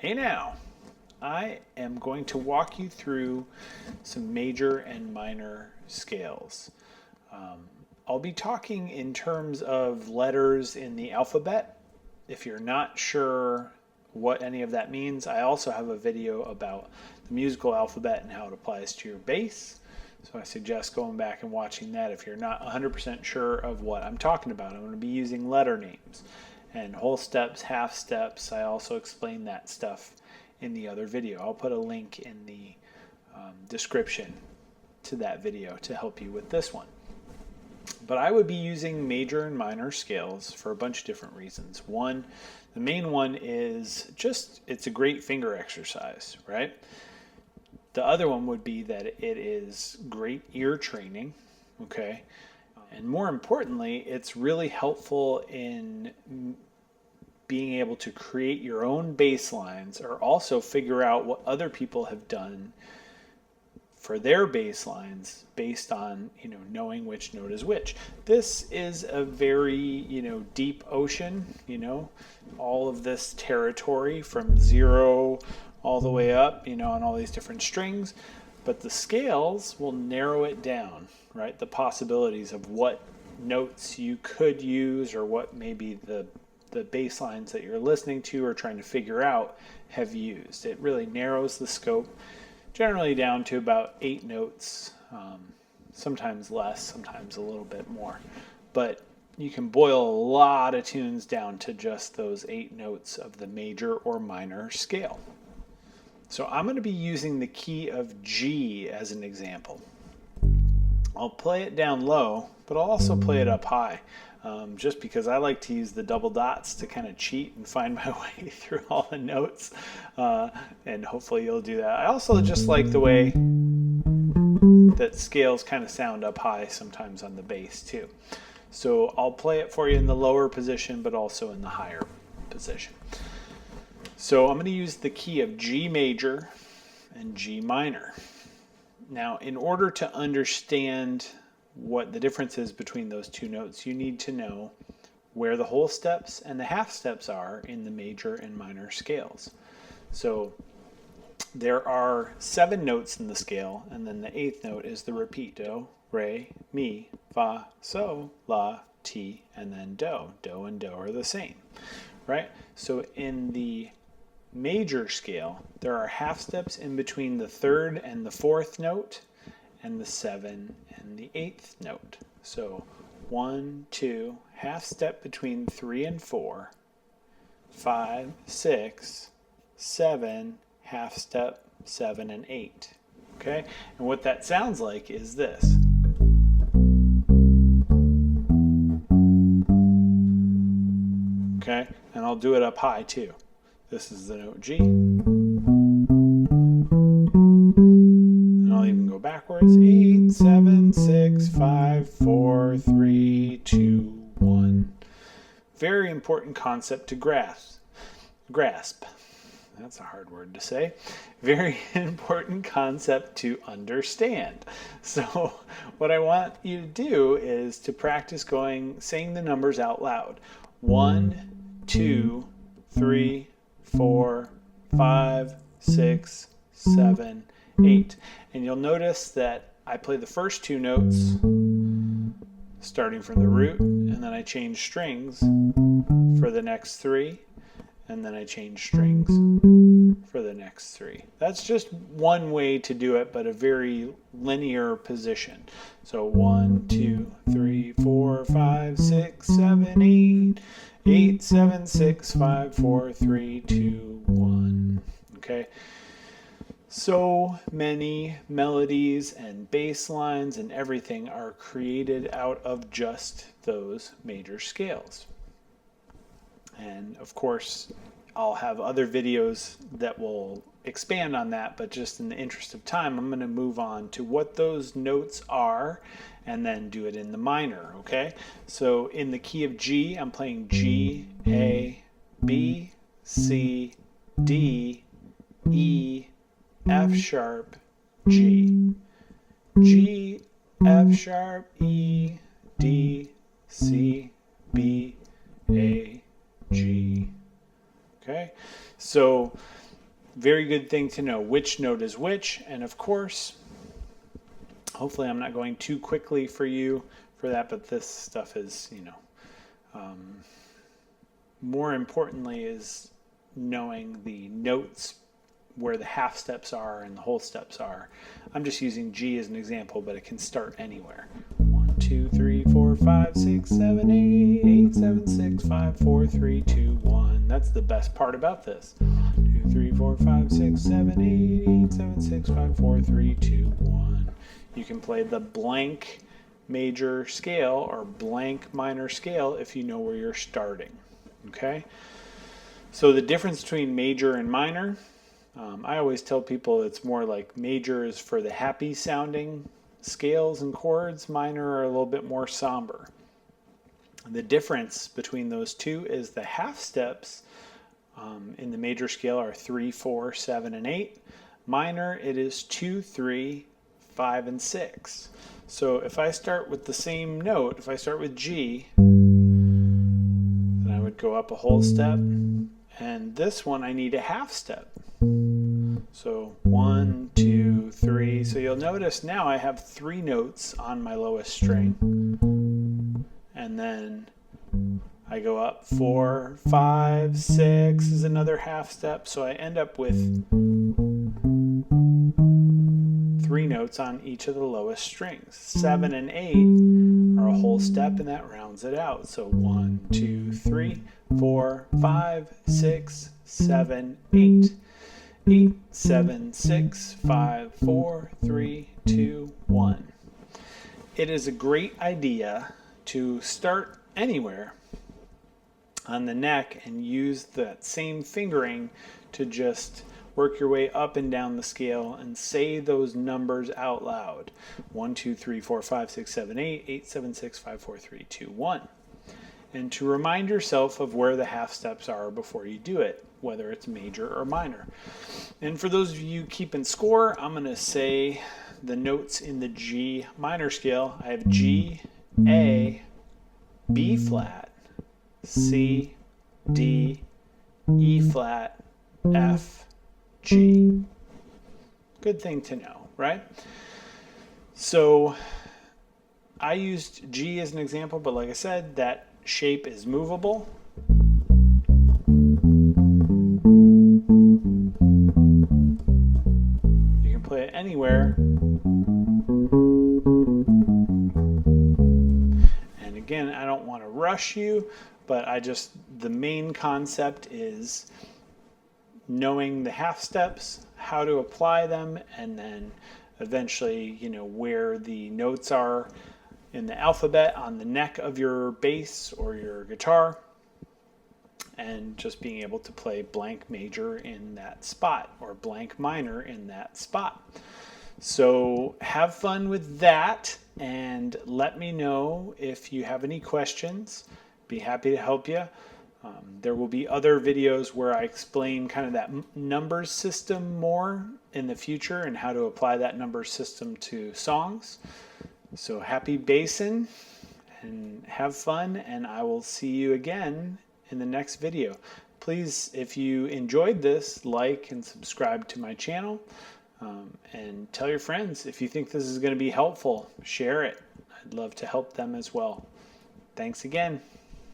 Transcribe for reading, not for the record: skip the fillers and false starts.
Hey now, I am going to walk you through some major and minor scales. I'll be talking in terms of letters in the alphabet. If you're not sure what any of that means, I also have a video about the musical alphabet and how it applies to your bass. So I suggest going back and watching that if you're not 100% sure of what I'm talking about. I'm going to be using letter names and whole steps, half steps. I also explain that stuff in the other video. I'll put a link in the description to that video to help you with this one. But I would be using major and minor scales for a bunch of different reasons. One, the main one is just it's a great finger exercise, right? The other one would be that it is great ear training, okay? And more importantly, it's really helpful in being able to create your own bass lines or also figure out what other people have done for their bass lines based on, knowing which note is which. This is a very, deep ocean, all of this territory from zero all the way up, on all these different strings. But the scales will narrow it down, right? The possibilities of what notes you could use or what maybe the bass lines that you're listening to or trying to figure out have used. It really narrows the scope, generally down to about 8 notes, sometimes less, sometimes a little bit more. But you can boil a lot of tunes down to just those 8 notes of the major or minor scale. So I'm going to be using the key of G as an example. I'll play it down low, but I'll also play it up high, just because I like to use the double dots to kind of cheat and find my way through all the notes, and hopefully you'll do that. I also just like the way that scales kind of sound up high sometimes on the bass too. So I'll play it for you in the lower position, but also in the higher position. So I'm going to use the key of G major and G minor. Now, in order to understand what the difference is between those two notes, you need to know where the whole steps and the half steps are in the major and minor scales. So there are 7 notes in the scale, and then the 8th note is the repeat: do, re, mi, fa, sol, la, ti, and then do. Do and do are the same, right? So in the major scale, there are half steps in between the 3rd and the 4th note, and the 7 and the 8th note. So 1, 2, half step between 3 and 4, 5, 6, 7, half step 7 and 8. Okay? And what that sounds like is this. Okay? And I'll do it up high too. This is the note G. And I'll even go backwards. 8, 7, 6, 5, 4, 3, 2, 1. Very important concept to grasp. That's a hard word to say. Very important concept to understand. So what I want you to do is to practice saying the numbers out loud. 1, 2, 3, 4, 5, 6, 7, 8. And you'll notice that I play the first 2 notes starting from the root, and then I change strings for the next 3, and then I change strings for the next 3. That's just one way to do it, but a very linear position. So 1, 2, 3, 4, 5, 6, 7, 8. 8, 7, 6, 5, 4, 3, 2, 1. Okay? So many melodies and bass lines and everything are created out of just those major scales. And of course, I'll have other videos that will expand on that, but just in the interest of time, I'm going to move on to what those notes are and then do it in the minor, okay? So in the key of G, I'm playing G, A, B, C, D, E, F sharp, G. G, F sharp, E, D, C, B, A, G. Okay? So very good thing to know which note is which. And of course, hopefully I'm not going too quickly for you for that, but this stuff is, more importantly is knowing the notes where the half steps are and the whole steps are. I'm just using G as an example, but it can start anywhere. 1, 2, 3, 4, 5, 6, 7, 8, 8, 7, 6, 5, 4, 3, 2, 1. That's the best part about this. 2, 3, 4, 5, 6, 7, 8, 8, 7, 6, 5, 4, 3, 2, 1. You can play the blank major scale or blank minor scale if you know where you're starting. Okay? So the difference between major and minor, I always tell people it's more like major is for the happy sounding scales and chords, minor are a little bit more somber. The difference between those two is the half steps in the major scale are 3, 4, 7, and 8. Minor, it is 2, 3, 5, and 6. So if I start with the same note, if I start with G, then I would go up a whole step, and this one I need a half step. So 1, 2, 3. So you'll notice now I have 3 notes on my lowest string. And then I go up 4, 5, 6 is another half step. So I end up with 3 notes on each of the lowest strings. 7 and 8 are a whole step, and that rounds it out. So 1, 2, 3, 4, 5, 6, 7, 8. 8, 7, 6, 5, 4, 3, 2, 1. It is a great idea to start anywhere on the neck and use that same fingering to just work your way up and down the scale and say those numbers out loud. 1, 2, 3, 4, 5, 6, 7, 8, 8, 7, 6, 5, 4, 3, 2, 1. And to remind yourself of where the half steps are before you do it, whether it's major or minor. And for those of you keeping score, I'm going to say the notes in the G minor scale. I have G, A, B flat, C, D, E flat, F, G. Good thing to know, right? So I used G as an example, but like I said, that shape is movable. You can play it anywhere. And again, I don't want to rush you, but the main concept is knowing the half steps, how to apply them, and then eventually, where the notes are in the alphabet on the neck of your bass or your guitar, and just being able to play blank major in that spot or blank minor in that spot. So have fun with that, and let me know if you have any questions. Be happy to help you. There will be other videos where I explain kind of that numbers system more in the future and how to apply that number system to songs. So happy bassin' and have fun, and I will see you again in the next video. Please, if you enjoyed this, like and subscribe to my channel, and tell your friends if you think this is going to be helpful. Share it. I'd love to help them as well. Thanks again.